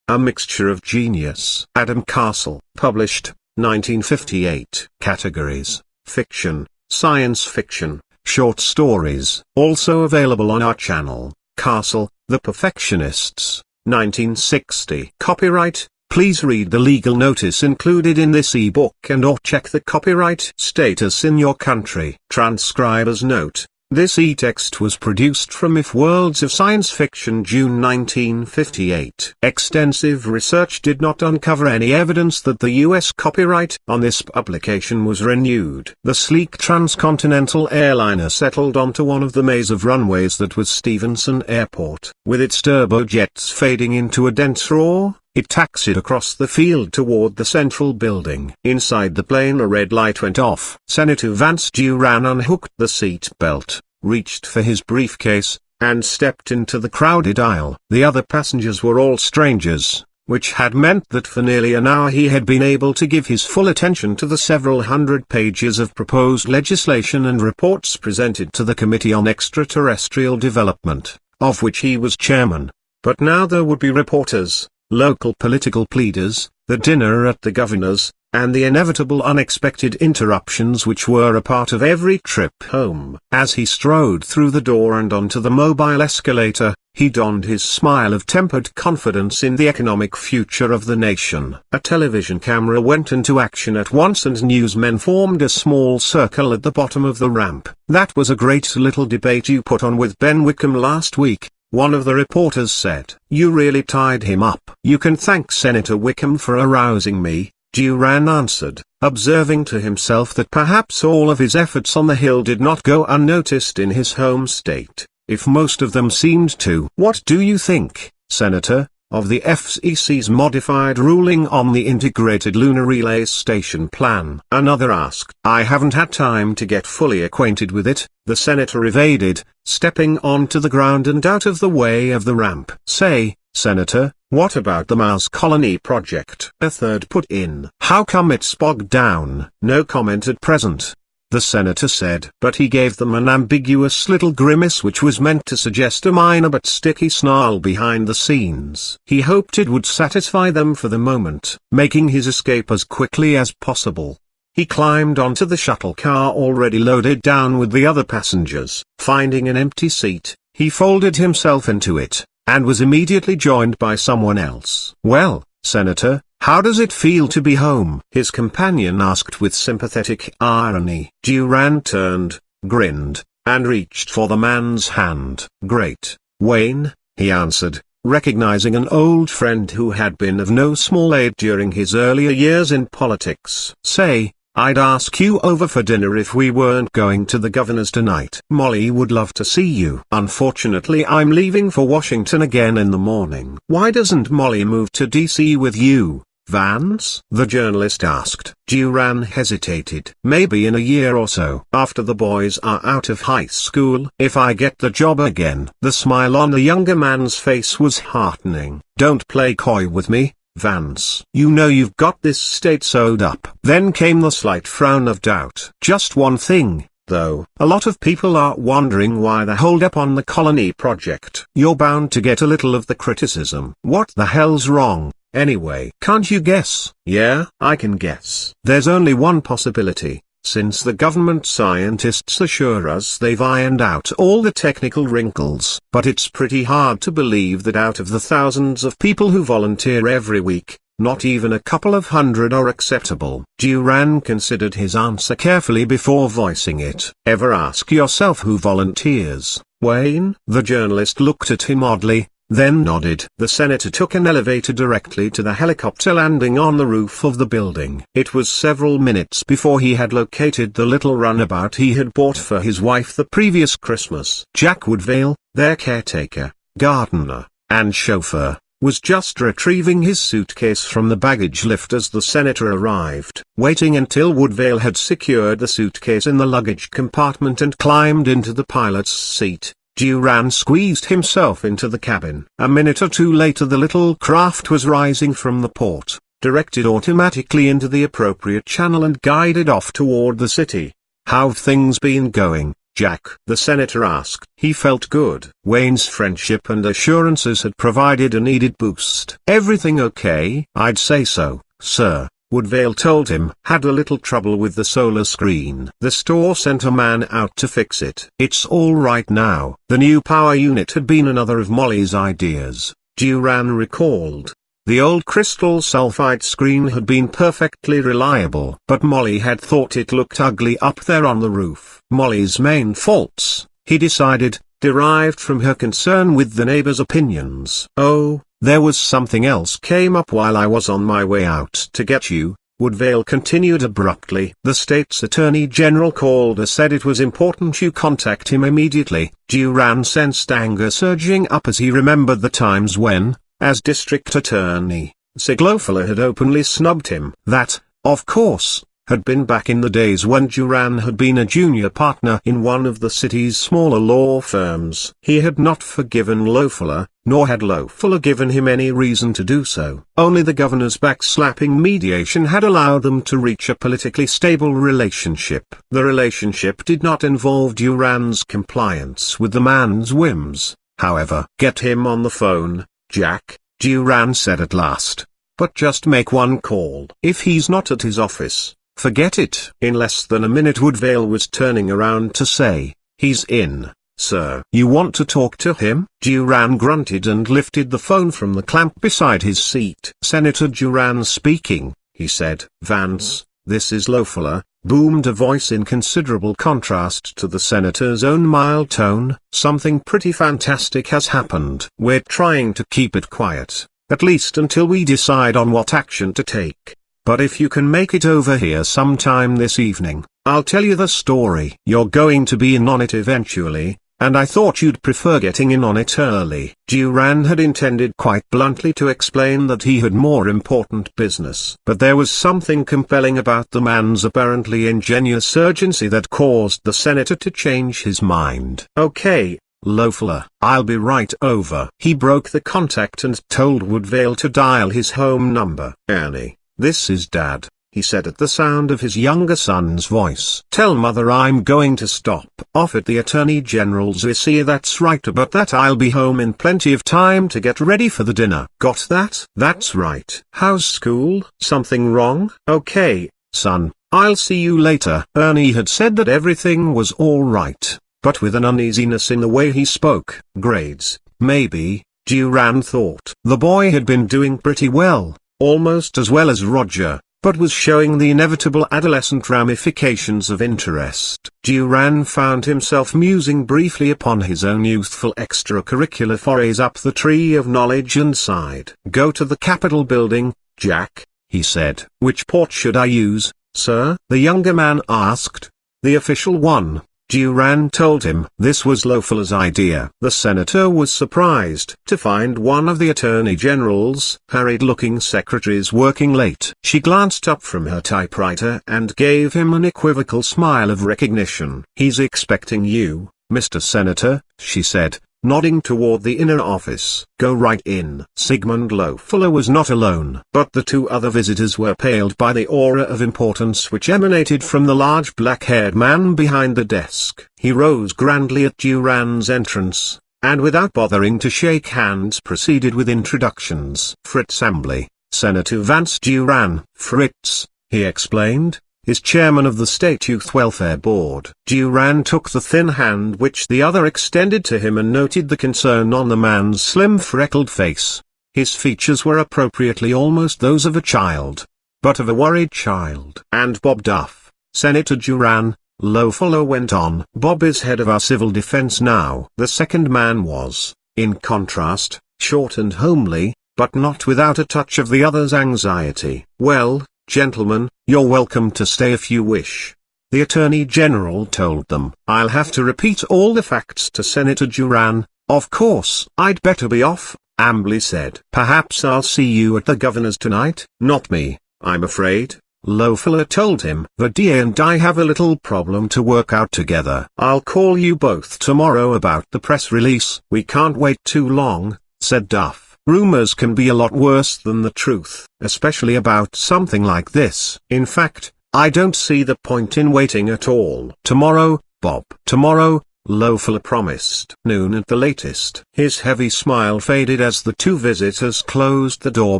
A Mixture of Genius. Adam Castle. Published, 1958. Categories: fiction, science fiction, short stories. Also available on our channel. Castle, The Perfectionists, 1960. Copyright. Please read the legal notice included in this ebook and/or check the copyright status in your country. Transcriber's note: this e-text was produced from If Worlds of Science Fiction, June 1958. Extensive research did not uncover any evidence that the U.S. copyright on this publication was renewed. The sleek transcontinental airliner settled onto one of the maze of runways that was Stevenson Airport. With its turbojets fading into a dense roar, it taxied across the field toward the central building. Inside the plane a red light went off. Senator Vance Duran unhooked the seat belt, reached for his briefcase, and stepped into the crowded aisle. The other passengers were all strangers, which had meant that for nearly an hour he had been able to give his full attention to the several hundred pages of proposed legislation and reports presented to the Committee on Extraterrestrial Development, of which he was chairman. But now there would be reporters, local political pleaders, the dinner at the governor's, and the inevitable unexpected interruptions which were a part of every trip home. As he strode through the door and onto the mobile escalator, he donned his smile of tempered confidence in the economic future of the nation. A television camera went into action at once and newsmen formed a small circle at the bottom of the ramp. "That was a great little debate you put on with Ben Wickham last week," one of the reporters said. "You really tied him up." "You can thank Senator Wickham for arousing me," Duran answered, observing to himself that perhaps all of his efforts on the Hill did not go unnoticed in his home state, if most of them seemed to. "What do you think, Senator, of the FCC's modified ruling on the Integrated Lunar Relay Station plan?" another asked. "I haven't had time to get fully acquainted with it," the senator evaded, stepping onto the ground and out of the way of the ramp. "Say, Senator, what about the Mars Colony project?" a third put in. "How come it's bogged down?" "No comment at present," the senator said. But he gave them an ambiguous little grimace which was meant to suggest a minor but sticky snarl behind the scenes. He hoped it would satisfy them for the moment, making his escape as quickly as possible. He climbed onto the shuttle car already loaded down with the other passengers. Finding an empty seat, he folded himself into it, and was immediately joined by someone else. "Well, Senator, how does it feel to be home?" his companion asked with sympathetic irony. Duran turned, grinned, and reached for the man's hand. "Great, Wayne," he answered, recognizing an old friend who had been of no small aid during his earlier years in politics. "Say, I'd ask you over for dinner if we weren't going to the governor's tonight. Molly would love to see you." "Unfortunately I'm leaving for Washington again in the morning." "Why doesn't Molly move to DC with you, Vance?" the journalist asked. Duran hesitated. "Maybe in a year or so, after the boys are out of high school. If I get the job again." The smile on the younger man's face was heartening. "Don't play coy with me, Vance. You know you've got this state sewed up." Then came the slight frown of doubt. "Just one thing, though. A lot of people are wondering why the hold-up on the colony project. You're bound to get a little of the criticism. What the hell's wrong, anyway?" "Can't you guess?" "Yeah, I can guess. There's only one possibility. Since the government scientists assure us they've ironed out all the technical wrinkles. But it's pretty hard to believe that out of the thousands of people who volunteer every week, not even a couple of hundred are acceptable." Duran considered his answer carefully before voicing it. "Ever ask yourself who volunteers, Wayne?" The journalist looked at him oddly, then nodded. The senator took an elevator directly to the helicopter landing on the roof of the building. It was several minutes before he had located the little runabout he had bought for his wife the previous Christmas. Jack Woodvale, their caretaker, gardener, and chauffeur, was just retrieving his suitcase from the baggage lift as the senator arrived. Waiting until Woodvale had secured the suitcase in the luggage compartment and climbed into the pilot's seat, Duran squeezed himself into the cabin. A minute or two later the little craft was rising from the port, directed automatically into the appropriate channel and guided off toward the city. "How've things been going, Jack?" the senator asked. He felt good. Wayne's friendship and assurances had provided a needed boost. "Everything okay?" "I'd say so, sir," Woodvale told him. "Had a little trouble with the solar screen. The store sent a man out to fix it. It's all right now." The new power unit had been another of Molly's ideas, Duran recalled. The old crystal sulfide screen had been perfectly reliable, but Molly had thought it looked ugly up there on the roof. Molly's main faults, he decided, derived from her concern with the neighbors' opinions. "Oh, there was something else came up while I was on my way out to get you," Woodvale continued abruptly. "The state's attorney general called and said it was important you contact him immediately." Duran sensed anger surging up as he remembered the times when, as district attorney, Siglofuller had openly snubbed him. That, of course, had been back in the days when Duran had been a junior partner in one of the city's smaller law firms. He had not forgiven Lofuller, nor had Lofuller given him any reason to do so. Only the governor's backslapping mediation had allowed them to reach a politically stable relationship. The relationship did not involve Duran's compliance with the man's whims, however. "Get him on the phone, Jack," Duran said at last. "But just make one call. If he's not at his office, forget it." In less than a minute Woodvale was turning around to say, "He's in, sir." "You want to talk to him?" Duran grunted and lifted the phone from the clamp beside his seat. "Senator Duran speaking," he said. "Vance, this is Lofuller," boomed a voice in considerable contrast to the senator's own mild tone. "Something pretty fantastic has happened. We're trying to keep it quiet, at least until we decide on what action to take. But if you can make it over here sometime this evening, I'll tell you the story. You're going to be in on it eventually, and I thought you'd prefer getting in on it early." Duran had intended quite bluntly to explain that he had more important business. But there was something compelling about the man's apparently ingenious urgency that caused the senator to change his mind. "Okay, Lofuller, I'll be right over." He broke the contact and told Woodvale to dial his home number. "Ernie, this is Dad," he said at the sound of his younger son's voice. "Tell Mother I'm going to stop off at the Attorney General's this year." "That's right about that. I'll be home in plenty of time to get ready for the dinner." "Got that?" "That's right." "How's school? Something wrong?" "Okay, son, I'll see you later." Ernie had said that everything was all right, but with an uneasiness in the way he spoke. Grades, maybe, Duran thought. The boy had been doing pretty well, almost as well as Roger, but was showing the inevitable adolescent ramifications of interest. Duran found himself musing briefly upon his own youthful extracurricular forays up the tree of knowledge and sighed. "Go to the Capitol building, Jack," he said. "Which port should I use, sir?" the younger man asked. "The official one," Duran told him. This was Lofuller's idea. The senator was surprised to find one of the Attorney General's harried-looking secretaries working late. She glanced up from her typewriter and gave him an equivocal smile of recognition. "He's expecting you, Mr. Senator," she said, nodding toward the inner office. "Go right in." Sigmund Lofuller was not alone, but the two other visitors were paled by the aura of importance which emanated from the large black-haired man behind the desk. He rose grandly at Duran's entrance, and without bothering to shake hands proceeded with introductions. "Fritz Ambly, Senator Vance Duran." "Fritz," he explained, is chairman of the State Youth Welfare Board. Duran took the thin hand which the other extended to him and noted the concern on the man's slim freckled face. His features were appropriately almost those of a child, but of a worried child. "And Bob Duff, Senator Duran," Lofuller went on. "Bob is head of our civil defense now." The second man was, in contrast, short and homely, but not without a touch of the other's anxiety. "Well, gentlemen, you're welcome to stay if you wish," the Attorney General told them. "I'll have to repeat all the facts to Senator Duran, of course." "I'd better be off," Ambly said. "Perhaps I'll see you at the governor's tonight." "Not me, I'm afraid," Lofuller told him. "The DA and I have a little problem to work out together. I'll call you both tomorrow about the press release." "We can't wait too long," said Duff. "Rumors can be a lot worse than the truth, especially about something like this. In fact, I don't see the point in waiting at all." "Tomorrow, Bob. Tomorrow, Loeffler promised. Noon at the latest. His heavy smile faded as the two visitors closed the door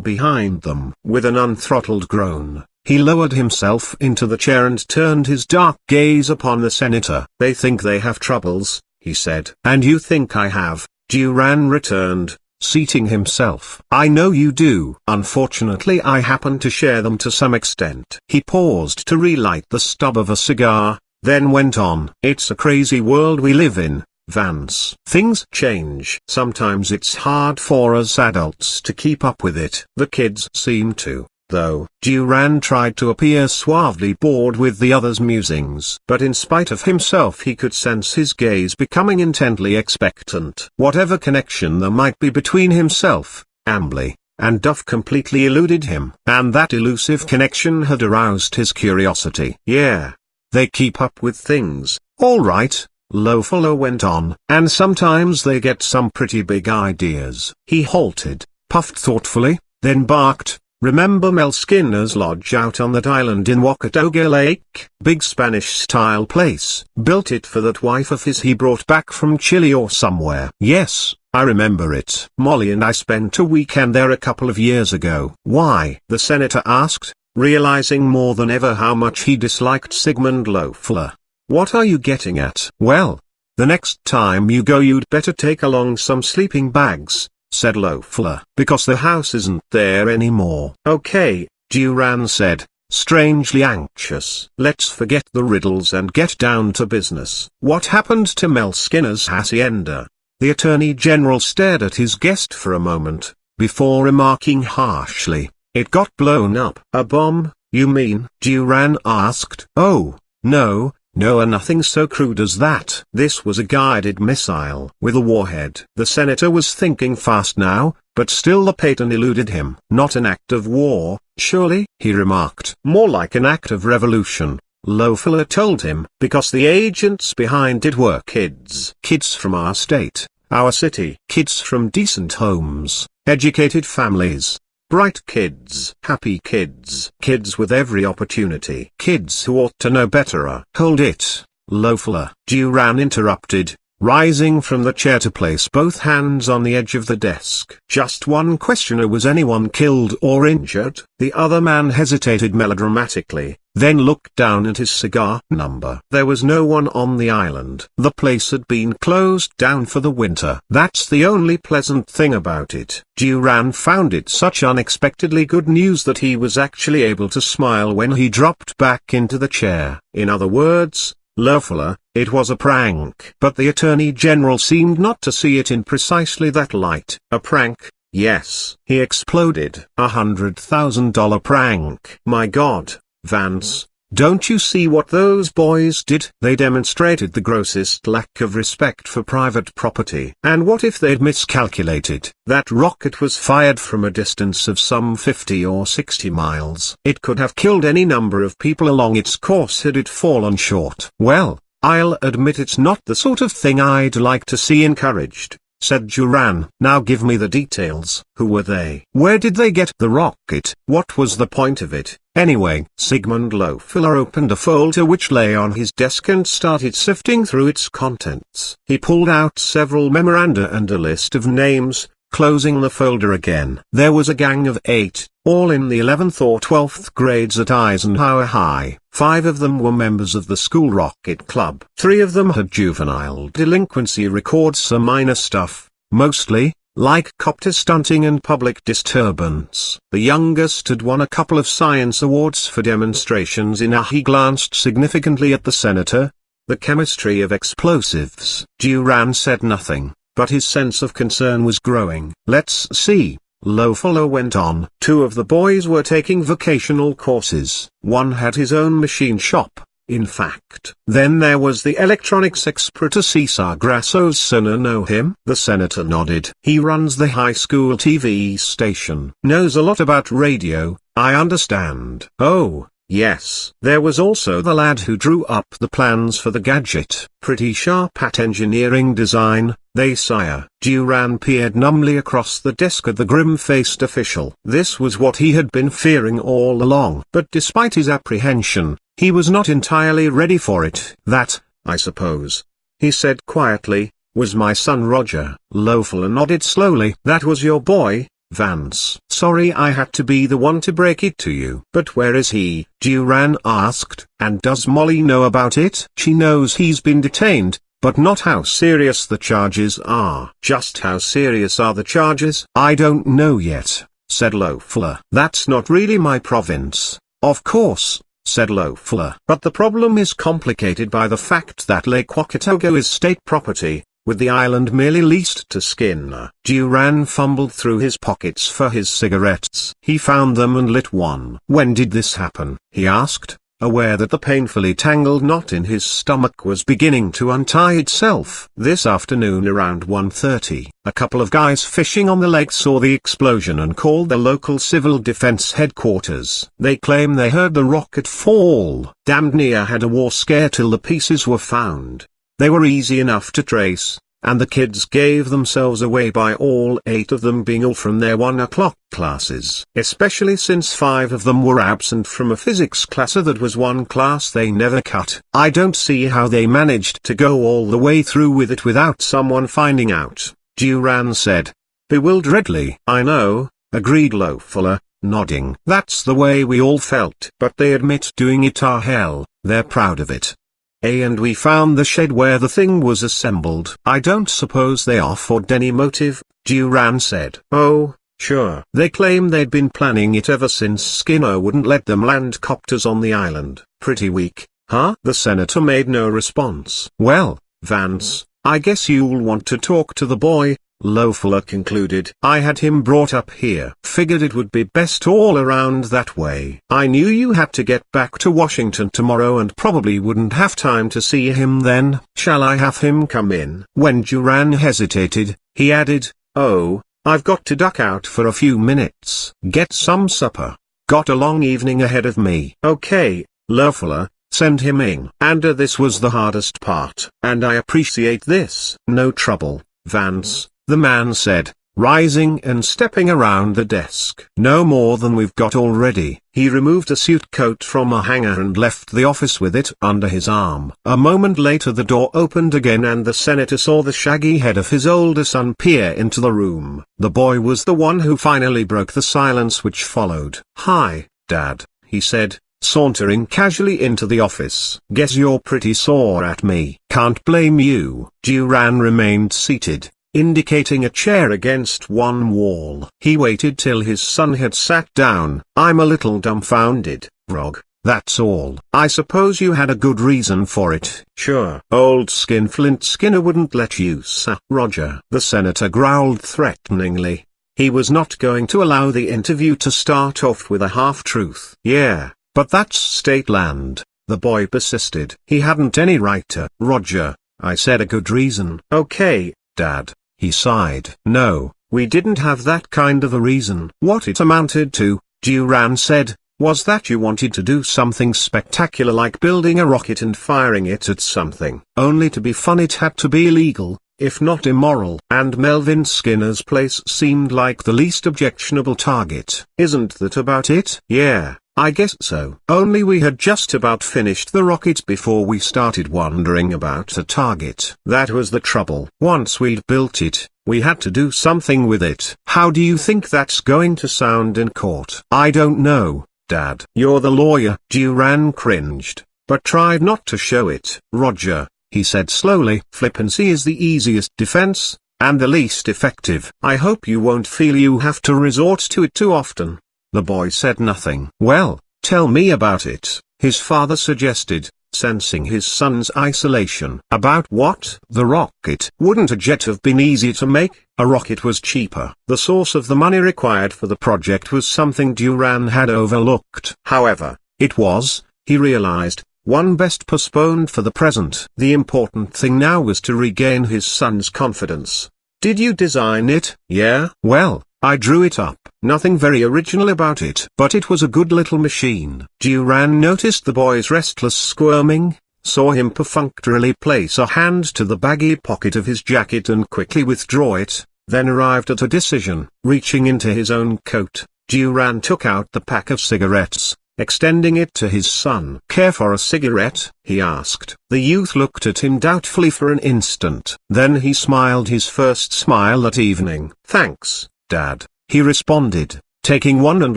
behind them. With an unthrottled groan, he lowered himself into the chair and turned his dark gaze upon the senator. "They think they have troubles," he said. "And you think I have," Duran returned, seating himself. "I know you do. Unfortunately I happen to share them to some extent." He paused to relight the stub of a cigar, then went on. "It's a crazy world we live in, Vance. Things change. Sometimes it's hard for us adults to keep up with it. The kids seem to, though." Duran tried to appear suavely bored with the other's musings, but in spite of himself he could sense his gaze becoming intently expectant. Whatever connection there might be between himself, Ambly, and Duff completely eluded him, and that elusive connection had aroused his curiosity. "Yeah. They keep up with things, all right," Loeffler went on, "and sometimes they get some pretty big ideas." He halted, puffed thoughtfully, then barked, "Remember Mel Skinner's lodge out on that island in Wakatoga Lake? Big Spanish-style place. Built it for that wife of his he brought back from Chile or somewhere." "Yes, I remember it. Molly and I spent a weekend there a couple of years ago." "Why?" the senator asked, realizing more than ever how much he disliked Sigmund Loeffler. "What are you getting at?" "Well, the next time you go you'd better take along some sleeping bags," said Loeffler. "Because the house isn't there anymore." "Okay," Duran said, strangely anxious. "Let's forget the riddles and get down to business. What happened to Mel Skinner's hacienda?" The Attorney General stared at his guest for a moment, before remarking harshly, "It got blown up." "A bomb, you mean?" Duran asked. "Oh, no, nothing so crude as that. This was a guided missile with a warhead." The senator was thinking fast now, but still the pattern eluded him. "Not an act of war, surely?" he remarked. "More like an act of revolution," Loeffler told him. "Because the agents behind it were kids. Kids from our state, our city. Kids from decent homes, educated families. Bright kids, happy kids, kids with every opportunity, kids who ought to know better." "Hold it, Loeffler," Duran interrupted, rising from the chair to place both hands on the edge of the desk. "Just one question. Was anyone killed or injured?" The other man hesitated melodramatically, then looked down at his cigar number. "There was no one on the island. The place had been closed down for the winter. That's the only pleasant thing about it." Duran found it such unexpectedly good news that he was actually able to smile when he dropped back into the chair. "In other words, Loeffler, it was a prank." But the Attorney General seemed not to see it in precisely that light. "A prank, yes," he exploded. $100,000 prank. "My God, Vance, don't you see what those boys did? They demonstrated the grossest lack of respect for private property. And what if they'd miscalculated? That rocket was fired from a distance of some 50 or 60 miles. It could have killed any number of people along its course had it fallen short." "Well, I'll admit it's not the sort of thing I'd like to see encouraged," said Duran. "Now give me the details. Who were they? Where did they get the rocket? What was the point of it, anyway?" Sigmund Loeffler opened a folder which lay on his desk and started sifting through its contents. He pulled out several memoranda and a list of names, closing the folder again. There was a gang of 8, all in the 11th or 12th grades at Eisenhower High. 5 of them were members of the school rocket club. 3 of them had juvenile delinquency records, some minor stuff, mostly, like copter stunting and public disturbance. The youngest had won a couple of science awards for demonstrations in He glanced significantly at the senator. "The chemistry of explosives." Duran said nothing, but his sense of concern was growing. "Let's see," Loeffler went on. 2 of the boys were taking vocational courses. 1 had his own machine shop, in fact. Then there was the electronics expert Cesar Grasso's son. Know him? The senator nodded. "He runs the high school TV station. Knows a lot about radio, I understand." "Oh, yes." There was also the lad who drew up the plans for the gadget. "Pretty sharp at engineering design, they sire." Duran peered numbly across the desk at the grim-faced official. This was what he had been fearing all along. But despite his apprehension, he was not entirely ready for it. That, I suppose. He said quietly, "Was my son Roger?" Loeffler nodded slowly. "That was your boy, Vance." "Sorry I had to be the one to break it to you." "But where is he?" Duran asked. "And does Molly know about it?" "She knows he's been detained, but not how serious the charges are." "Just how serious are the charges?" "I don't know yet," said Loeffler. "That's not really my province." "Of course," said Loeffler. "But the problem is complicated by the fact that Lake Wakatoga is state property, with the island merely leased to Skinner." Duran fumbled through his pockets for his cigarettes. He found them and lit one. "When did this happen?" he asked, aware that the painfully tangled knot in his stomach was beginning to untie itself. "This afternoon around 1:30. A couple of guys fishing on the lake saw the explosion and called the local civil defense headquarters. They claim they heard the rocket fall. Damned near had a war scare till the pieces were found. They were easy enough to trace, and the kids gave themselves away by all 8 of them being ill from their 1 o'clock classes. Especially since 5 of them were absent from a physics class that was one class they never cut. I don't see how they managed to go all the way through with it without someone finding out," Duran said, bewilderedly. "I know," agreed Loeffler, nodding. "That's the way we all felt. But they admit doing it are hell. They're proud of it. And we found the shed where the thing was assembled." "I don't suppose they offered any motive," Duran said. "Oh, sure. They claim they'd been planning it ever since Skinner wouldn't let them land copters on the island." "Pretty weak, huh?" The senator made no response. "Well, Vance, I guess you'll want to talk to the boy," Loeffler concluded. "I had him brought up here. Figured it would be best all around that way. I knew you had to get back to Washington tomorrow and probably wouldn't have time to see him then. Shall I have him come in?" When Duran hesitated, he added, "Oh, I've got to duck out for a few minutes. Get some supper. Got a long evening ahead of me." "Okay, Loeffler, send him in." And this was the hardest part. "And I appreciate this." "No trouble, Vance," the man said, rising and stepping around the desk. "No more than we've got already." He removed a suit coat from a hanger and left the office with it under his arm. A moment later the door opened again and the senator saw the shaggy head of his older son peer into the room. The boy was the one who finally broke the silence which followed. "Hi, Dad," he said, sauntering casually into the office. "Guess you're pretty sore at me." "Can't blame you." Duran remained seated, indicating a chair against one wall. He waited till his son had sat down. "I'm a little dumbfounded, Rog, that's all." "I suppose you had a good reason for it." "Sure. Old Skinflint Skinner wouldn't let you, sir." "Roger," the senator growled threateningly. He was not going to allow the interview to start off with a half-truth. "Yeah, but that's state land," the boy persisted. "He hadn't any right to." "Roger, I said a good reason." "Okay, Dad," he sighed. "No, we didn't have that kind of a reason." "What it amounted to," Duran said, "was that you wanted to do something spectacular like building a rocket and firing it at something. Only to be fun it had to be illegal, if not immoral. And Melvin Skinner's place seemed like the least objectionable target. Isn't that about it?" "Yeah, I guess so. Only we had just about finished the rocket before we started wondering about a target. That was the trouble. Once we'd built it, we had to do something with it." "How do you think that's going to sound in court?" "I don't know, Dad." "You're the lawyer." Duran cringed, but tried not to show it. "Roger," he said slowly, "flippancy is the easiest defense, and the least effective. I hope you won't feel you have to resort to it too often." The boy said nothing. "Well, tell me about it," his father suggested, sensing his son's isolation. "About what?" "The rocket." "Wouldn't a jet have been easy to make?" "A rocket was cheaper." The source of the money required for the project was something Duran had overlooked. However, it was, he realized, one best postponed for the present. The important thing now was to regain his son's confidence. "Did you design it?" "Yeah." "Well, I drew it up. Nothing very original about it. But it was a good little machine." Duran noticed the boy's restless squirming, saw him perfunctorily place a hand to the baggy pocket of his jacket and quickly withdraw it, then arrived at a decision. Reaching into his own coat, Duran took out the pack of cigarettes, extending it to his son. "Care for a cigarette?" he asked. The youth looked at him doubtfully for an instant. Then he smiled his first smile that evening. "Thanks, Dad," he responded, taking one and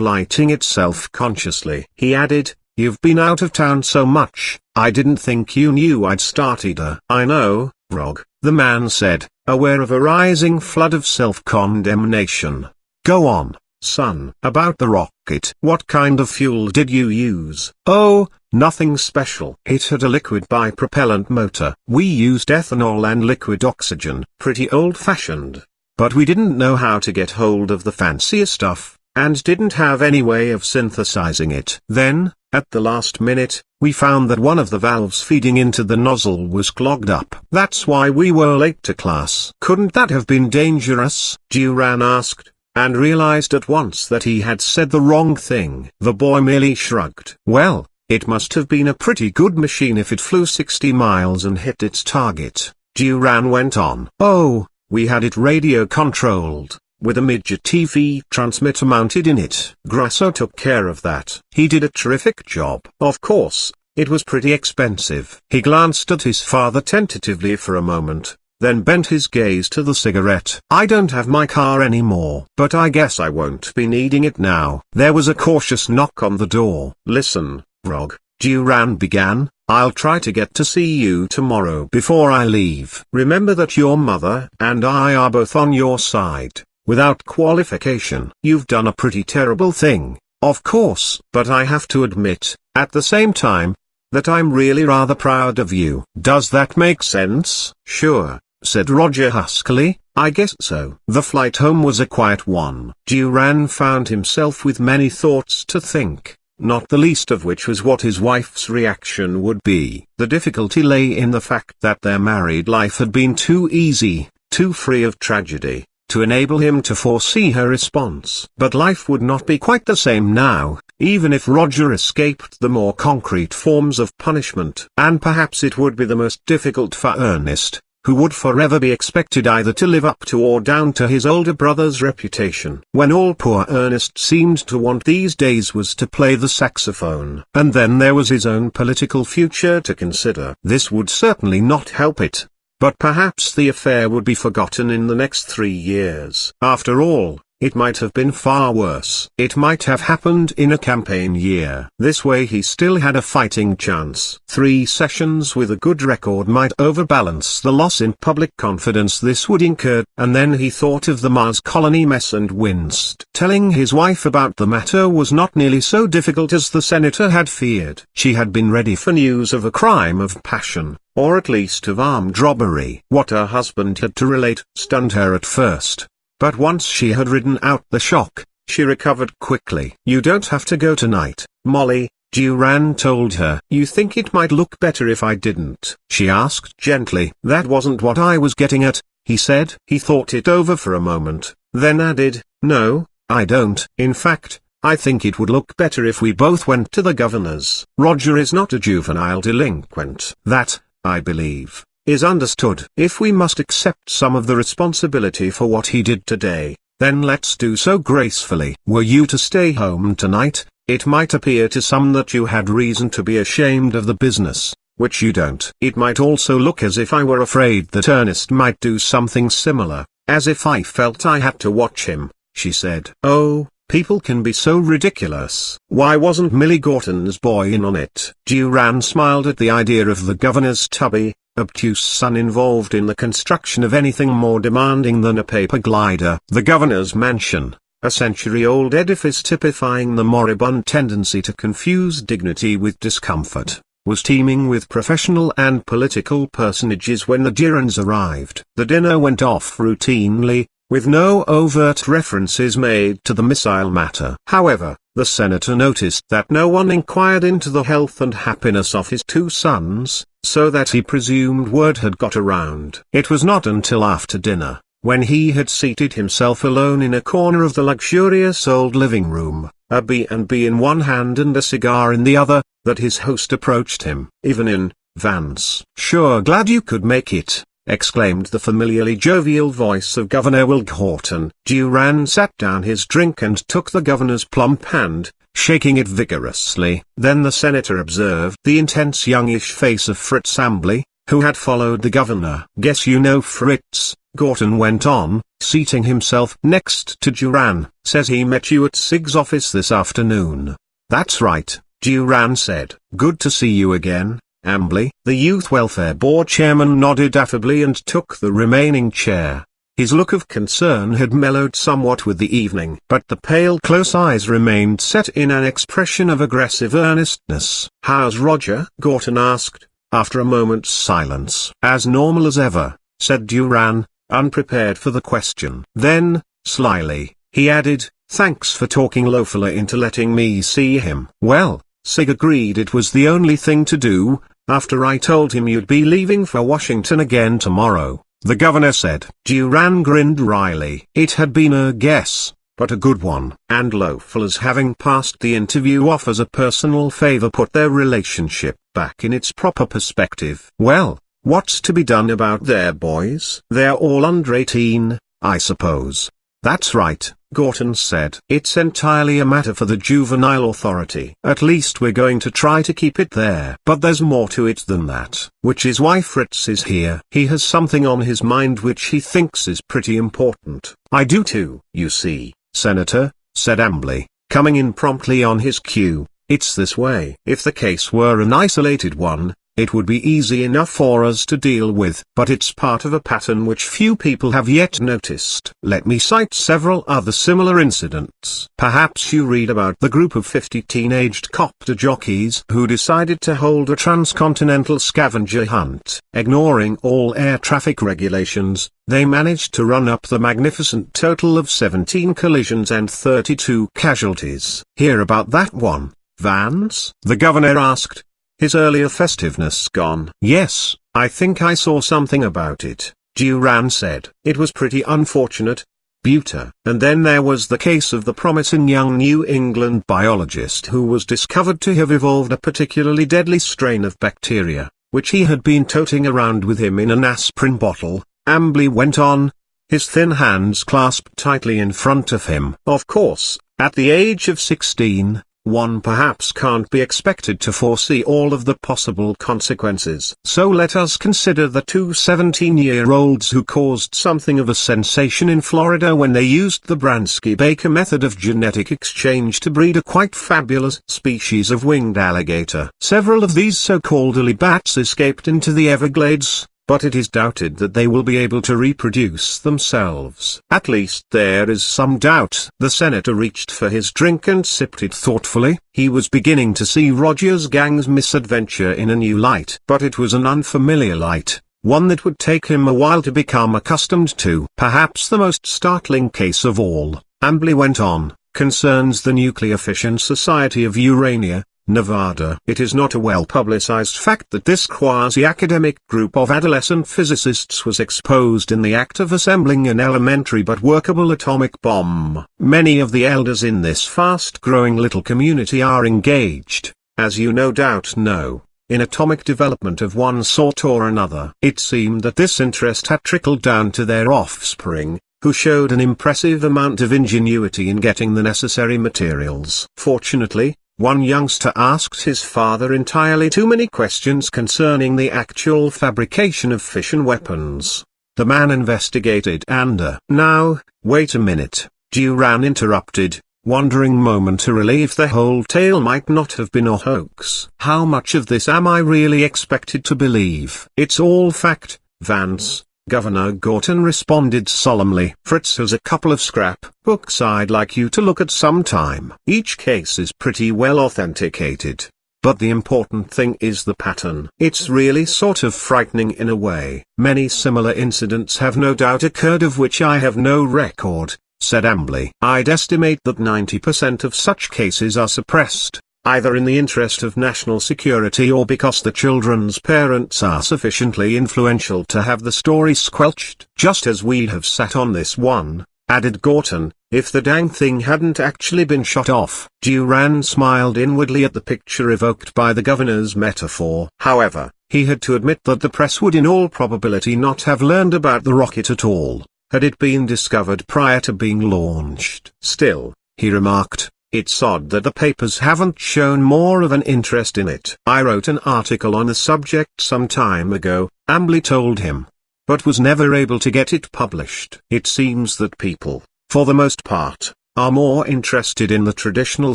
lighting it self-consciously. He added, "You've been out of town so much, I didn't think you knew I'd started a—" "I know, Rog," the man said, aware of a rising flood of self-condemnation. "Go on, son." "About the rocket. What kind of fuel did you use?" "Oh, nothing special. It had a liquid bipropellant motor. We used ethanol and liquid oxygen. Pretty old-fashioned. But we didn't know how to get hold of the fancier stuff, and didn't have any way of synthesizing it. Then, at the last minute, we found that one of the valves feeding into the nozzle was clogged up. That's why we were late to class." "Couldn't that have been dangerous?" Duran asked, and realized at once that he had said the wrong thing. The boy merely shrugged. "Well, it must have been a pretty good machine if it flew 60 miles and hit its target," Duran went on. "Oh, we had it radio-controlled, with a midget TV transmitter mounted in it. Grasso took care of that. He did a terrific job. Of course, it was pretty expensive." He glanced at his father tentatively for a moment, then bent his gaze to the cigarette. "I don't have my car anymore, but I guess I won't be needing it now." There was a cautious knock on the door. "Listen, Rog," Duran began, "I'll try to get to see you tomorrow before I leave. Remember that your mother and I are both on your side, without qualification. You've done a pretty terrible thing, of course, but I have to admit, at the same time, that I'm really rather proud of you. Does that make sense?" "Sure," said Roger huskily, "I guess so." The flight home was a quiet one. Duran found himself with many thoughts to think, not the least of which was what his wife's reaction would be. The difficulty lay in the fact that their married life had been too easy, too free of tragedy, to enable him to foresee her response. But life would not be quite the same now, even if Roger escaped the more concrete forms of punishment. And perhaps it would be the most difficult for Ernest, who would forever be expected either to live up to or down to his older brother's reputation. When all poor Ernest seemed to want these days was to play the saxophone. And then there was his own political future to consider. This would certainly not help it. But perhaps the affair would be forgotten in the next 3 years. After all, it might have been far worse. It might have happened in a campaign year. This way he still had a fighting chance. 3 sessions with a good record might overbalance the loss in public confidence this would incur. And then he thought of the Mars colony mess and winced. Telling his wife about the matter was not nearly so difficult as the senator had feared. She had been ready for news of a crime of passion, or at least of armed robbery. What her husband had to relate stunned her at first. But once she had ridden out the shock, she recovered quickly. "You don't have to go tonight, Molly," Duran told her. "You think it might look better if I didn't?" she asked gently. "That wasn't what I was getting at," he said. He thought it over for a moment, then added, "No, I don't. In fact, I think it would look better if we both went to the governor's. Roger is not a juvenile delinquent. That, I believe, is understood. If we must accept some of the responsibility for what he did today, then let's do so gracefully. Were you to stay home tonight, it might appear to some that you had reason to be ashamed of the business, which you don't. It might also look as if I were afraid that Ernest might do something similar, as if I felt I had to watch him," she said. "Oh, people can be so ridiculous. Why wasn't Millie Gorton's boy in on it?" Duran smiled at the idea of the governor's tubby, obtuse son involved in the construction of anything more demanding than a paper glider. The governor's mansion, a century-old edifice typifying the moribund tendency to confuse dignity with discomfort, was teeming with professional and political personages when the Girons arrived. The dinner went off routinely, with no overt references made to the missile matter. However, the senator noticed that no one inquired into the health and happiness of his 2 sons, so that he presumed word had got around. It was not until after dinner, when he had seated himself alone in a corner of the luxurious old living room, a B&B in one hand and a cigar in the other, that his host approached him. "Evening, Vance. Sure glad you could make it. exclaimed the familiarly jovial voice of Governor Will Horton. Duran sat down his drink and took the governor's plump hand, shaking it vigorously. Then the senator observed the intense youngish face of Fritz Ambly, who had followed the governor. "Guess you know Fritz," Gorton went on, seating himself next to Duran. "Says he met you at Sig's office this afternoon." "That's right," Duran said. "Good to see you again, Ambly." The Youth Welfare Board chairman nodded affably and took the remaining chair. His look of concern had mellowed somewhat with the evening, but the pale close eyes remained set in an expression of aggressive earnestness. "How's Roger?" Gorton asked, after a moment's silence. "As normal as ever," said Duran, unprepared for the question. Then, slyly, he added, "Thanks for talking Loeffler into letting me see him." "Well," Sig agreed, "it was the only thing to do, after I told him you'd be leaving for Washington again tomorrow," the governor said. Duran grinned wryly. It had been a guess, but a good one. And Loeffler's having passed the interview off as a personal favor put their relationship back in its proper perspective. "Well, what's to be done about their boys? They're all under 18, I suppose." "That's right," Gorton said. "It's entirely a matter for the juvenile authority. At least we're going to try to keep it there. But there's more to it than that, which is why Fritz is here. He has something on his mind which he thinks is pretty important." "I do too, you see, Senator," said Ambly, coming in promptly on his cue. "It's this way. If the case were an isolated one, it would be easy enough for us to deal with, but it's part of a pattern which few people have yet noticed. Let me cite several other similar incidents. Perhaps you read about the group of 50 teenaged copter jockeys who decided to hold a transcontinental scavenger hunt. Ignoring all air traffic regulations, they managed to run up the magnificent total of 17 collisions and 32 casualties. Hear about that one, Vance?" the governor asked, his earlier festiveness gone. "Yes, I think I saw something about it," Duran said. "It was pretty unfortunate. Buter. And then there was the case of the promising young New England biologist who was discovered to have evolved a particularly deadly strain of bacteria, which he had been toting around with him in an aspirin bottle," Ambly went on, his thin hands clasped tightly in front of him. "Of course, at the age of 16, one perhaps can't be expected to foresee all of the possible consequences. So let us consider the two 17-year-olds who caused something of a sensation in Florida when they used the Bransky-Baker method of genetic exchange to breed a quite fabulous species of winged alligator. Several of these so-called early bats escaped into the Everglades, but it is doubted that they will be able to reproduce themselves. At least there is some doubt." The senator reached for his drink and sipped it thoughtfully. He was beginning to see Roger's gang's misadventure in a new light. But it was an unfamiliar light, one that would take him a while to become accustomed to. "Perhaps the most startling case of all," Ambly went on, "concerns the Nuclear Fission Society of Urania, Nevada. It is not a well-publicized fact that this quasi-academic group of adolescent physicists was exposed in the act of assembling an elementary but workable atomic bomb. Many of the elders in this fast-growing little community are engaged, as you no doubt know, in atomic development of one sort or another. It seemed that this interest had trickled down to their offspring, who showed an impressive amount of ingenuity in getting the necessary materials. Fortunately, one youngster asked his father entirely too many questions concerning the actual fabrication of fission weapons. The man investigated and "Now, wait a minute," Duran interrupted, wondering momentarily if the whole tale might not have been a hoax. "How much of this am I really expected to believe?" "It's all fact, Vance," Governor Gorton responded solemnly. "Fritz has a couple of scrap books I'd like you to look at sometime. Each case is pretty well authenticated. But the important thing is the pattern. It's really sort of frightening in a way. Many similar incidents have no doubt occurred of which I have no record," said Ambly. "I'd estimate that 90% of such cases are suppressed, either in the interest of national security or because the children's parents are sufficiently influential to have the story squelched." "Just as we have sat on this one," added Gorton, if the dang thing hadn't actually been shot off. Duran smiled inwardly at the picture evoked by the governor's metaphor. However, he had to admit that the press would in all probability not have learned about the rocket at all, had it been discovered prior to being launched. Still, he remarked, it's odd that the papers haven't shown more of an interest in it. I wrote an article on the subject some time ago, Ambley told him, but was never able to get it published. It seems that people, for the most part, are more interested in the traditional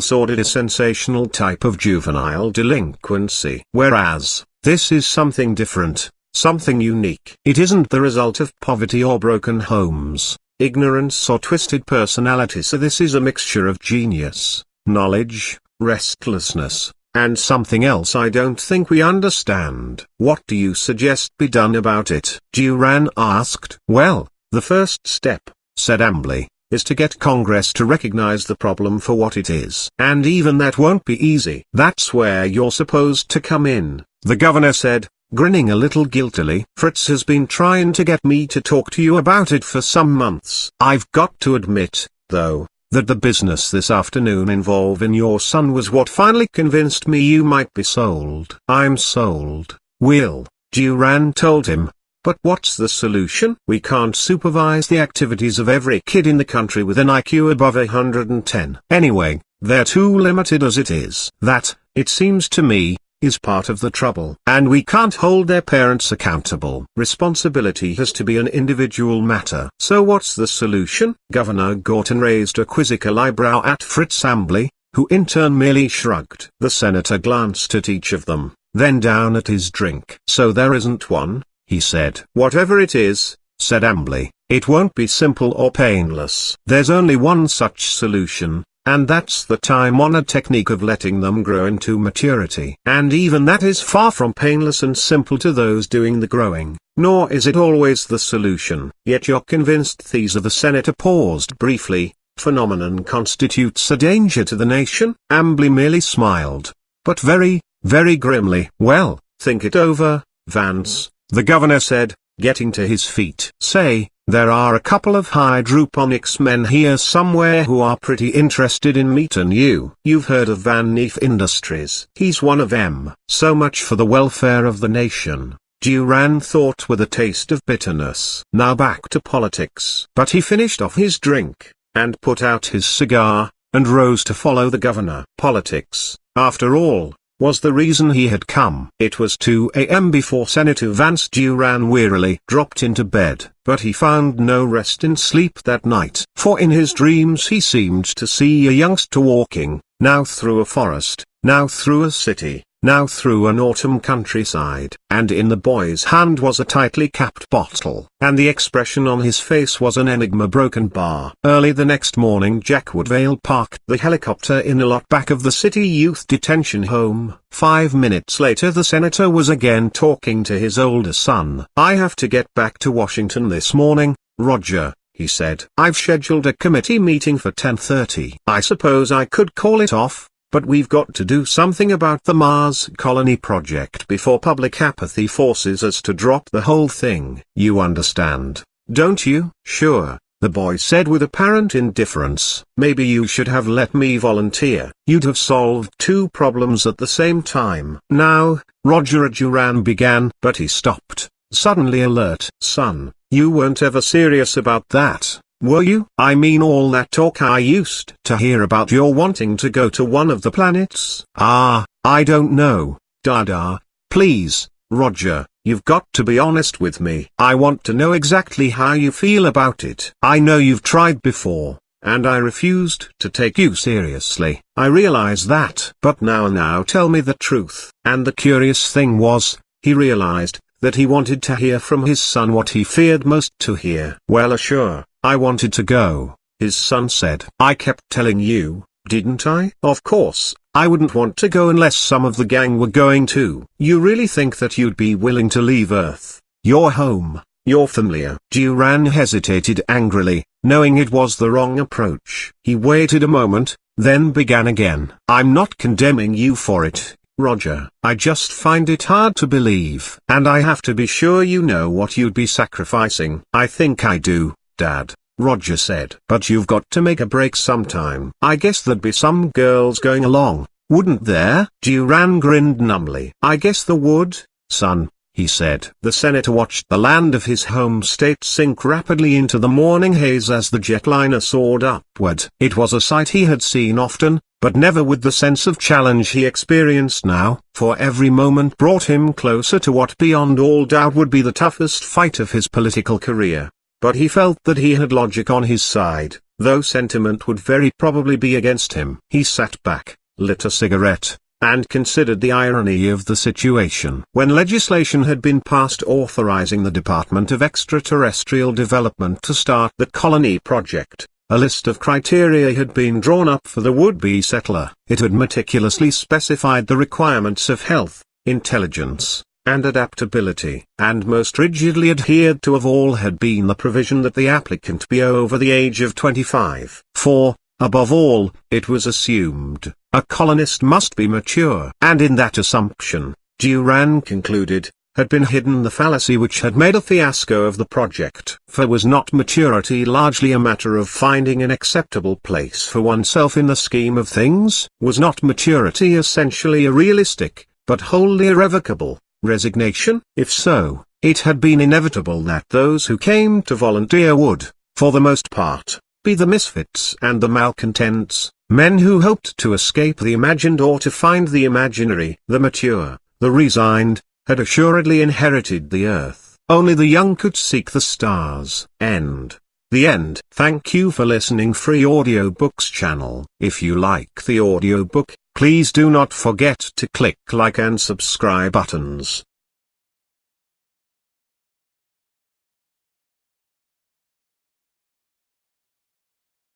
sordid sensational type of juvenile delinquency. Whereas, this is something different, something unique. It isn't the result of poverty or broken homes, ignorance or twisted personality. So this is a mixture of genius, knowledge, restlessness, and something else I don't think we understand. What do you suggest be done about it? Duran asked. Well, the first step, said Ambley, is to get Congress to recognize the problem for what it is. And even that won't be easy. That's where you're supposed to come in, the governor said, grinning a little guiltily. Fritz has been trying to get me to talk to you about it for some months. I've got to admit, though, that the business this afternoon involving your son was what finally convinced me you might be sold. I'm sold, Will, Duran told him. But what's the solution? We can't supervise the activities of every kid in the country with an IQ above 110. Anyway, they're too limited as it is. That, it seems to me, is part of the trouble. And we can't hold their parents accountable. Responsibility has to be an individual matter. So what's the solution? Governor Gorton raised a quizzical eyebrow at Fritz Ambley, who in turn merely shrugged. The senator glanced at each of them, then down at his drink. So there isn't one, he said. Whatever it is, said Ambley, it won't be simple or painless. There's only one such solution, and that's the time-honored technique of letting them grow into maturity. And even that is far from painless and simple to those doing the growing, nor is it always the solution. Yet you're convinced these are. The senator paused briefly. Phenomenon constitutes a danger to the nation? Ambley merely smiled, but very, very grimly. Well, think it over, Vance, the governor said, getting to his feet. Say, there are a couple of hydroponics men here somewhere who are pretty interested in meeting you. You've heard of Van Neef Industries. He's one of them. So much for the welfare of the nation, Duran thought with a taste of bitterness. Now back to politics. But he finished off his drink, and put out his cigar, and rose to follow the governor. Politics, after all, was the reason he had come. It was 2 a.m. before Senator Vance. Duran wearily dropped into bed, but he found no rest in sleep that night. For in his dreams he seemed to see a youngster walking, now through a forest, now through a city, now through an autumn countryside. And in the boy's hand was a tightly capped bottle, and the expression on his face was an enigma broken bar. Early the next morning Jack Woodvale parked the helicopter in a lot back of the city youth detention home. 5 minutes later the senator was again talking to his older son. I have to get back to Washington this morning, Roger, he said. I've scheduled a committee meeting for 10:30. I suppose I could call it off, but we've got to do something about the Mars colony project before public apathy forces us to drop the whole thing. You understand, don't you? Sure, the boy said with apparent indifference. Maybe you should have let me volunteer. You'd have solved 2 problems at the same time. Now, Roger Duran began, but he stopped, suddenly alert. Son, you weren't ever serious about that, were you? I mean all that talk I used to hear about your wanting to go to one of the planets? I don't know, Dada. Please, Roger, you've got to be honest with me. I want to know exactly how you feel about it. I know you've tried before, and I refused to take you seriously. I realize that. But now tell me the truth. And the curious thing was, he realized that he wanted to hear from his son what he feared most to hear. Well, sure, I wanted to go, his son said. I kept telling you, didn't I? Of course, I wouldn't want to go unless some of the gang were going too. You really think that you'd be willing to leave Earth, your home, your familiar? Duran hesitated angrily, knowing it was the wrong approach. He waited a moment, then began again. I'm not condemning you for it, Roger. I just find it hard to believe. And I have to be sure you know what you'd be sacrificing. I think I do, Dad. Roger said. "But you've got to make a break sometime." "I guess there'd be some girls going along, wouldn't there?" Duran grinned numbly. "I guess there would, son," he said. The senator watched the land of his home state sink rapidly into the morning haze as the jetliner soared upward. It was a sight he had seen often, but never with the sense of challenge he experienced now, for every moment brought him closer to what beyond all doubt would be the toughest fight of his political career. But he felt that he had logic on his side, though sentiment would very probably be against him. He sat back, lit a cigarette, and considered the irony of the situation. When legislation had been passed authorizing the Department of Extraterrestrial Development to start the colony project, a list of criteria had been drawn up for the would-be settler. It had meticulously specified the requirements of health, intelligence, and adaptability. And most rigidly adhered to of all had been the provision that the applicant be over the age of 25. For, above all, it was assumed, a colonist must be mature. And in that assumption, Duran concluded, had been hidden the fallacy which had made a fiasco of the project. For was not maturity largely a matter of finding an acceptable place for oneself in the scheme of things? Was not maturity essentially a realistic, but wholly irrevocable, resignation? If so, it had been inevitable that those who came to volunteer would, for the most part, be the misfits and the malcontents, men who hoped to escape the imagined or to find the imaginary. The mature, the resigned, had assuredly inherited the earth. Only the young could seek the stars. End. The end. Thank you for listening. Free Audiobooks channel. If you like the audiobook, please do not forget to click like and subscribe buttons.